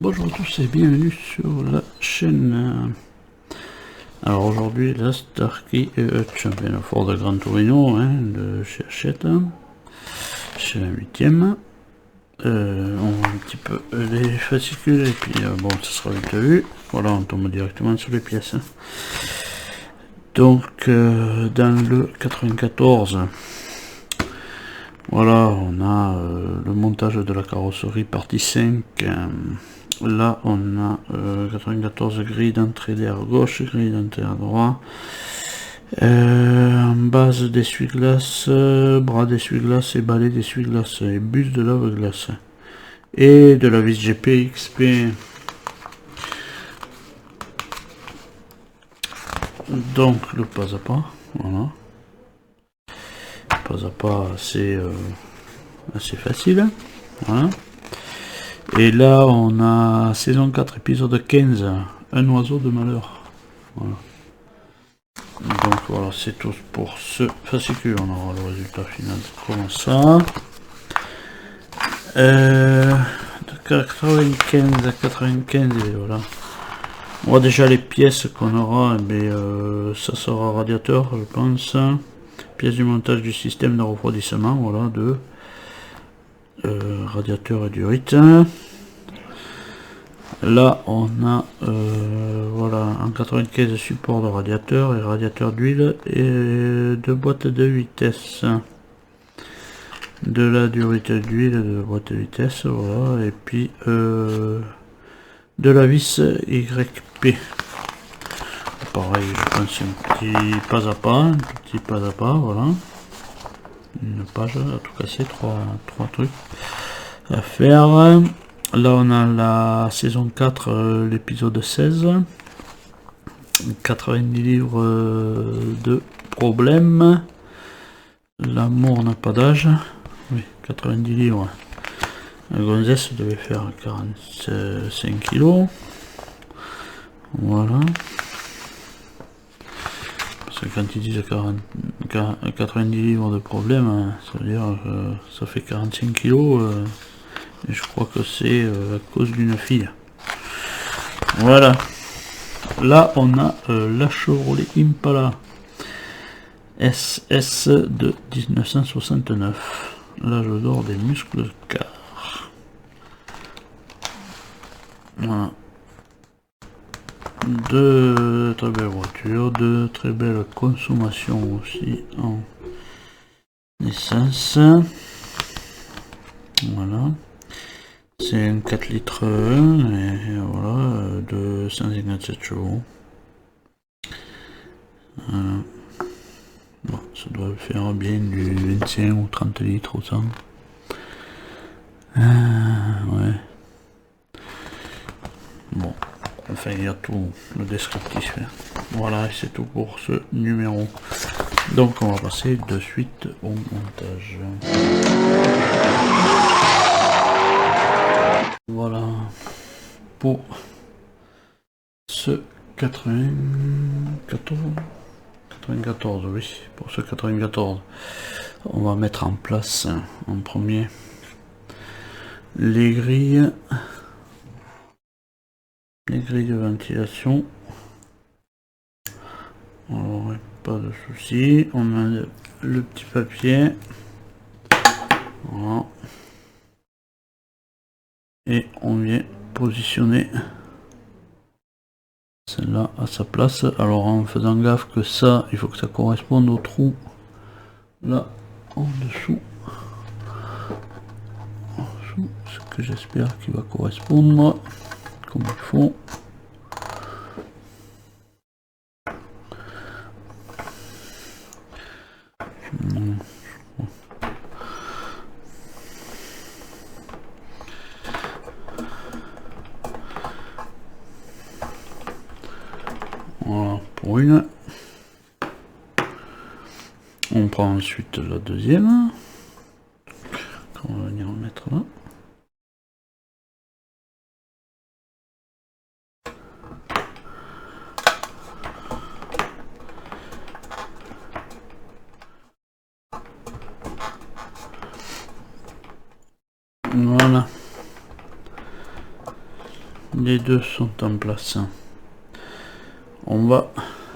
Bonjour à tous et bienvenue sur la chaîne. Alors aujourd'hui la Starkey Champion Ford de Gran Torino de chez Hachette. C'est la 8ème. On voit un petit peu les fascicules et puis bon ça sera vite vu. Voilà, on tombe directement sur les pièces. Donc dans le 94, voilà, on a le montage de la carrosserie partie 5. Là on a 94 grilles d'entrée d'air gauche, grille d'entrée à droite, base d'essuie-glace, bras d'essuie-glace et balai d'essuie-glace et bus de lave-glace et de la vis GP XP. Donc le pas à pas, voilà, pas à pas assez facile, voilà. Et là, on a saison 4, épisode 15, un oiseau de malheur. Voilà. Donc voilà, c'est tout pour ce fascicule. On aura le résultat final comme ça. De 95 à 95, et voilà. On voit déjà les pièces qu'on aura. Mais ça sera radiateur, je pense. Pièces du montage du système de refroidissement, voilà, de radiateur et durite. Là on a voilà en 95 support de radiateur et radiateur d'huile et deux boîtes de vitesse, de la durite d'huile, de boîte de vitesse, voilà, et puis de la vis YP. Pareil, je pense un petit pas à pas, voilà, une page à tout casser, trois trucs à faire. Là on a la saison 4, l'épisode 16, 90 livres de problèmes. L'amour n'a pas d'âge. Oui, 90 livres. La gonzesse devait faire 45 kilos. Voilà. Parce que quand ils disent 90 livres de problèmes, ça veut dire que ça fait 45 kilos. Et je crois que c'est à cause d'une fille. Voilà. Là, on a la Chevrolet Impala SS de 1969. L'âge d'or des muscles car. Voilà. De très belles voitures, de très belles consommations aussi en essence. Voilà. C'est un 4 litres 1 et voilà, de 157 chevaux. Voilà. Bon, ça doit faire bien du 25 ou 30 litres ou ça. Ouais. Bon, enfin il y a tout le descriptif. Voilà, et c'est tout pour ce numéro. Donc on va passer de suite au montage. Voilà pour ce 94, oui, pour ce 94. On va mettre en place en premier les grilles de ventilation. Alors, pas de souci, on a le petit papier. Voilà. Et on vient positionner celle-là à sa place. Alors en faisant gaffe que ça, il faut que ça corresponde au trou là en dessous. Ce que j'espère qu'il va correspondre comme il faut. Voilà pour une. On prend ensuite la deuxième. On va venir en mettre là. Voilà. les deux sont en place. On va,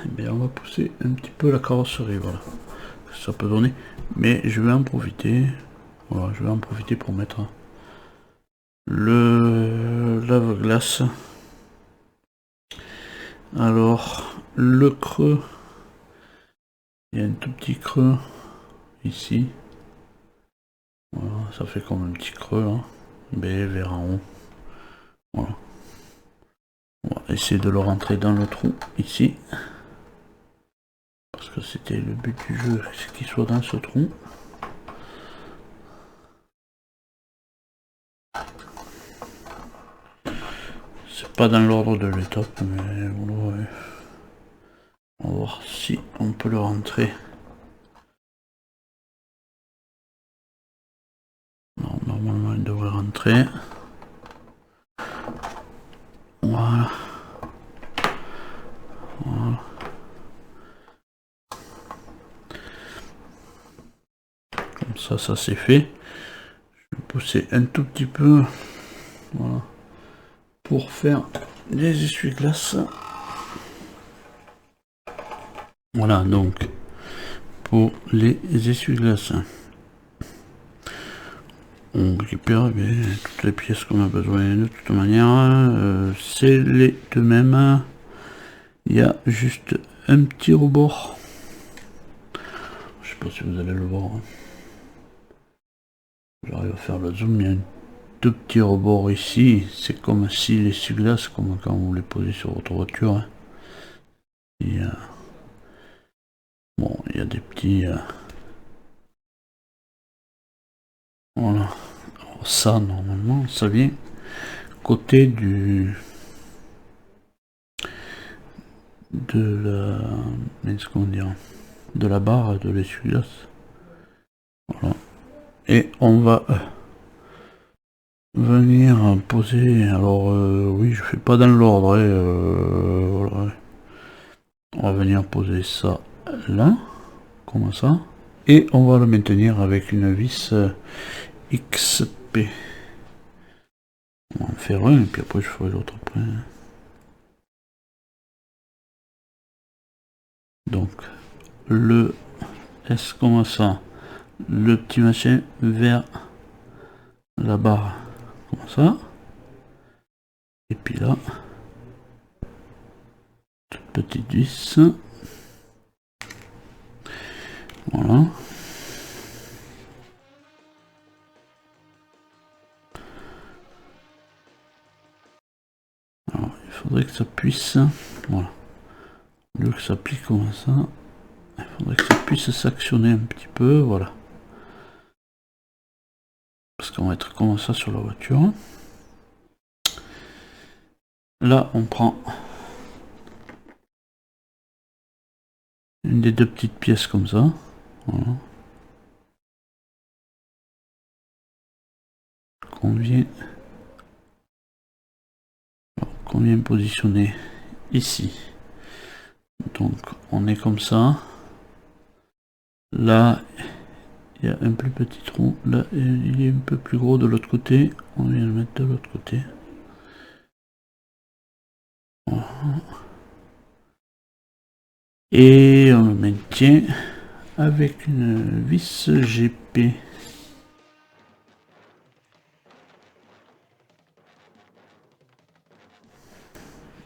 eh bien, on va pousser un petit peu la carrosserie, voilà. Ça peut donner, mais je vais en profiter. Voilà, je vais en profiter pour mettre le lave-glace. Alors, le creux, il y a un tout petit creux ici. Voilà, ça fait comme un petit creux là, mais vers en haut. Voilà. On va essayer de le rentrer dans le trou ici. Parce que c'était le but du jeu, c'est qu'il soit dans ce trou. C'est pas dans l'ordre de l'étape, mais voilà. On va voir si on peut le rentrer. Non, normalement il devrait rentrer. Voilà. Voilà. Comme ça c'est fait. Je vais pousser un tout petit peu. Voilà. Pour faire les essuie-glaces. Voilà donc pour les essuie-glaces. On récupère toutes les pièces qu'on a besoin de toute manière. C'est les deux mêmes. Il y a juste un petit rebord. Je sais pas si vous allez le voir. J'arrive à faire le zoom. Il y a deux petits rebords ici. C'est comme si les essuie-glaces, comme quand vous les posez sur votre voiture. Bon, il y a des petits. Voilà. Alors ça, normalement, ça vient côté du. De la barre de l'essuie-glace. Voilà. Et on va venir poser. Alors oui, je fais pas dans l'ordre. Voilà. On va venir poser ça là, comme ça, et on va le maintenir avec une vis XP. On va en faire un et puis après je ferai l'autre après. Donc le S comme ça, le petit machin vers la barre comme ça, et puis là toute petite vis, voilà. Alors il faudrait que ça puisse, voilà, au lieu que ça plie comme ça, il faudrait que ça puisse s'actionner un petit peu, voilà. Parce qu'on va être comme ça sur la voiture. Là, on prend une des deux petites pièces comme ça. Voilà. Qu'on vient positionner ici. Donc, on est comme ça. Là, il y a un plus petit trou. Là, il est un peu plus gros de l'autre côté. On vient le mettre de l'autre côté. Voilà. Et on le maintient avec une vis GP.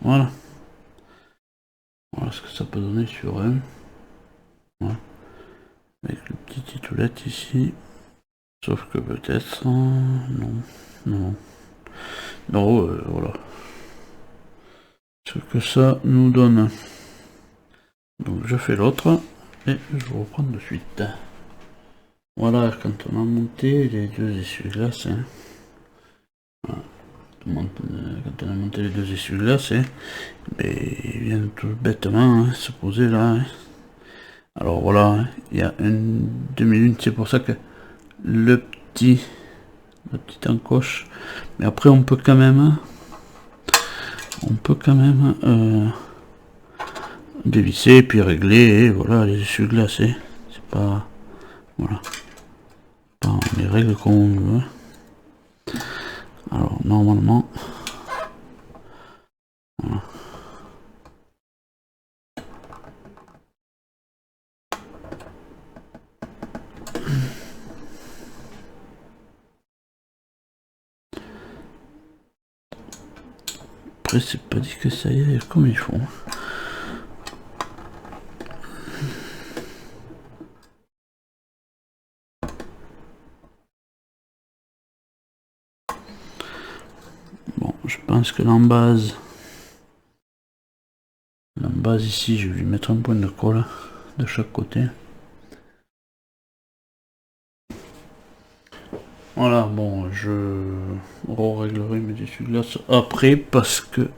Voilà. Voilà ce que ça peut donner sur un. Voilà. Avec le petit titoulette ici. Sauf que peut-être... non. Voilà. Ce que ça nous donne. Donc je fais l'autre et je vous reprends de suite. Voilà, quand on a monté les deux essuie-glaces, voilà. Quand on a monté les deux essuie-glaces, ils viennent tout bêtement se poser là. Alors voilà, il y a une demi-lune, c'est pour ça que la petite encoche, mais après on peut quand même dévisser puis régler, et voilà les essuie-glaces, c'est pas, voilà, on les règle comme on veut. Alors normalement après c'est pas dit que ça y est comme il faut. Bon, je pense que l'embase ici, je vais lui mettre un point de colle de chaque côté. Voilà, bon, je réglerai mes essuie-glaces après parce que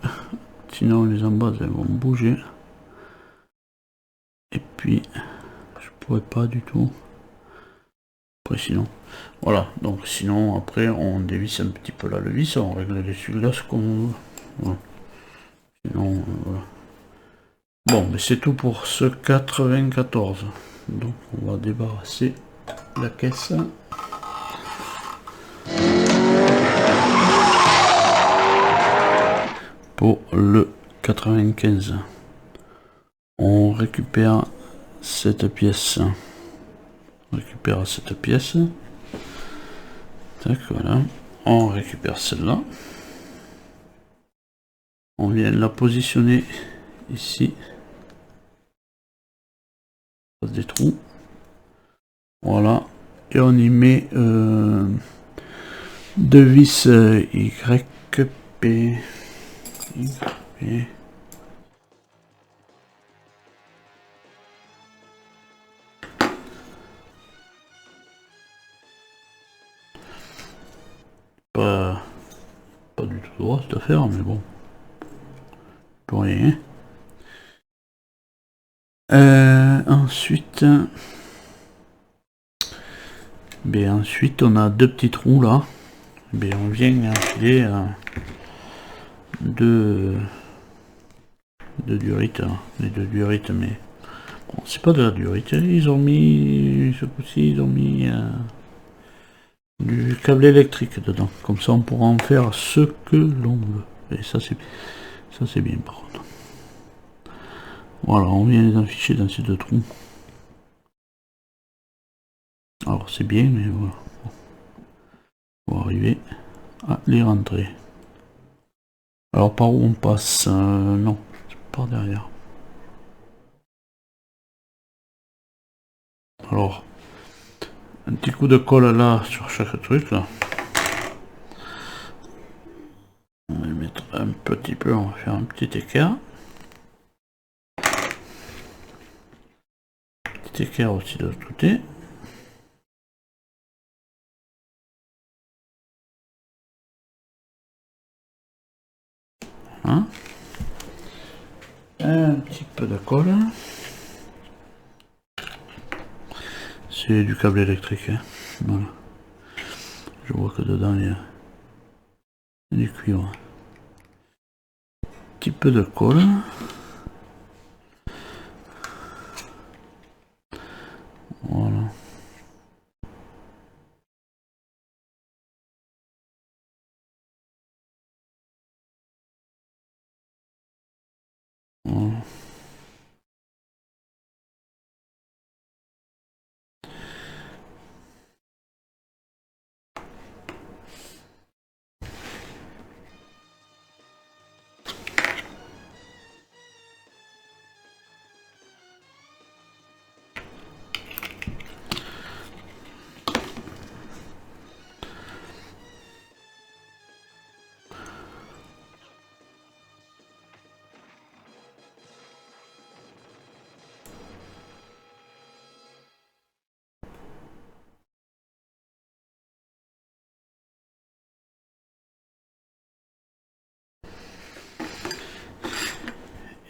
sinon les embases elles vont bouger. Et puis, je pourrais pas du tout. Après sinon, voilà, donc sinon après on dévisse un petit peu la vis, on règle l'essuie-glaces comme on veut. Voilà. Sinon, voilà. Bon, mais c'est tout pour ce 94. Donc on va débarrasser la caisse. Pour le 95, on récupère cette pièce. On récupère cette pièce. Tac, voilà. On récupère celle-là. On vient la positionner ici. Des trous. Voilà. Et on y met deux vis YP. Pas du tout droit cette affaire, mais bon. Pour rien. Ensuite, ensuite on a deux petits trous là. On vient enfiler deux durites, les deux durites, mais bon, c'est pas de la durite. Ils ont mis ce coup-ci, ils ont mis du câble électrique dedans. Comme ça, on pourra en faire ce que l'on veut. Et ça, c'est bien par contre. Voilà, on vient les afficher dans ces deux trous. Alors c'est bien, mais voilà. On va arriver à les rentrer. Alors par où on passe? Non, c'est par derrière. Alors, un petit coup de colle là sur chaque truc là. On va mettre un petit peu, on va faire un petit écart. Petit écart aussi de l'autre côté. Hein? Un petit peu de colle. C'est du câble électrique. Hein. Voilà. Je vois que dedans il y a du cuivre. Un petit peu de colle. Voilà. Voilà.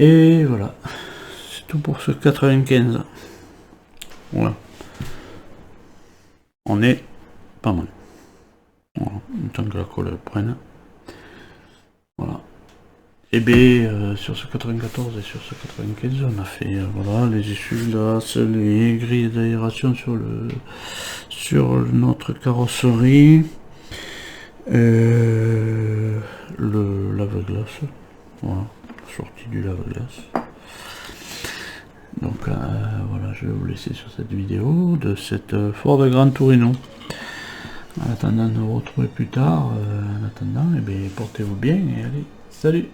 Et voilà, c'est tout pour ce 95. Voilà. On est pas mal. Voilà, tant que la colle prenne. Voilà. Et bien, sur ce 94 et sur ce 95, on a fait voilà, les essuie-glaces, les grilles d'aération sur notre carrosserie, le lave-glace, voilà, sortie du lave-glace. Donc voilà, je vais vous laisser sur cette vidéo de cette Ford Gran Torino. En attendant de nous retrouver plus tard, en attendant, eh bien, portez-vous bien et allez, salut!